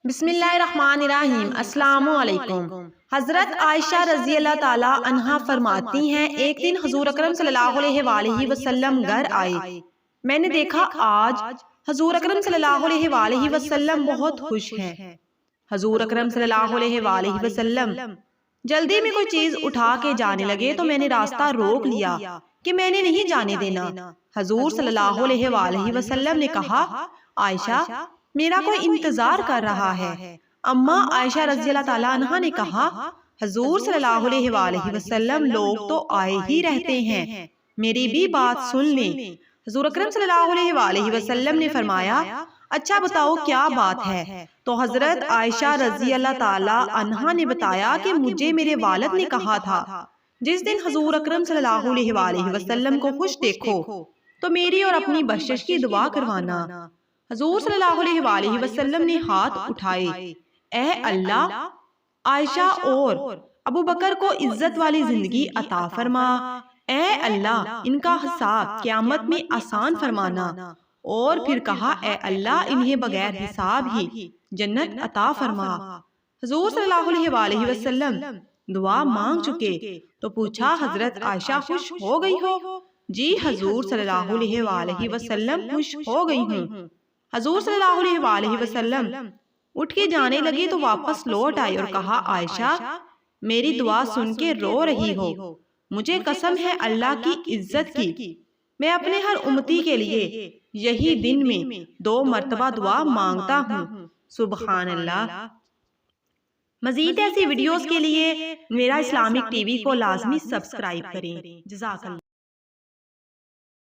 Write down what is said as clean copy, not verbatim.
بسم اللہ الرحمن الرحیم۔ السلام علیکم۔ حضرت عائشہ رضی اللہ تعالی عنہا فرماتی ہیں، ایک دن حضور اکرم صلی اللہ علیہ وآلہ وسلم گھر آئے۔ میں نے دیکھا آج حضور اکرم صلی اللہ علیہ وآلہ وسلم بہت خوش ہیں۔ حضور اکرم صلی اللہ علیہ وآلہ وسلم جلدی میں کوئی چیز اٹھا کے جانے لگے تو میں نے راستہ روک لیا کہ میں نے نہیں جانے دینا۔ حضور صلی اللہ علیہ وآلہ وسلم نے کہا، عائشہ میرا کوئی انتظار کر رہا ہے۔ اماں عائشہ رضی اللہ تعالیٰ عنہ نے کہا، حضور صلی اللہ علیہ وآلہ وسلم لوگ تو آئے ہی رہتے ہیں، میری بھی بات سن لیں۔ حضور اکرم صلی اللہ علیہ وآلہ وسلم نے فرمایا، اچھا بتاؤ کیا بات ہے؟ تو حضرت عائشہ رضی اللہ تعالیٰ عنہ نے بتایا کہ مجھے میرے والد نے کہا تھا، جس دن حضور اکرم صلی اللہ علیہ وآلہ وسلم کو خوش دیکھو تو میری اور اپنی بخشش کی دعا کروانا۔ حضور صلی اللہ علیہ وآلہ وسلم نے ہاتھ اٹھائے، اے اللہ عائشہ اور ابو بکر کو عزت والی زندگی عطا فرما، اے اللہ ان کا حساب قیامت میں آسان فرمانا۔ اور پھر کہا، اے اللہ انہیں بغیر حساب ہی جنت عطا فرما۔ حضور صلی اللہ علیہ وآلہ وسلم دعا مانگ چکے تو پوچھا، حضرت عائشہ خوش ہو گئی ہو؟ جی حضور صلی اللہ علیہ وآلہ وسلم خوش ہو گئی ہوں۔ حضور صلی اللہ علیہ وآلہ وسلم اٹھ کے جانے لگے تو واپس لوٹ آئے اور کہا، عائشہ میری دعا سن کے رو رہی ہو؟ مجھے قسم ہے اللہ کی عزت کی، میں اپنے ہر امتی کے لیے یہی دن میں 2 مرتبہ دعا مانگتا ہوں۔ سبحان اللہ۔ مزید ایسی ویڈیوز کے لیے میرا اسلامک ٹی وی کو لازمی سبسکرائب کریں۔ جزاک اللہ۔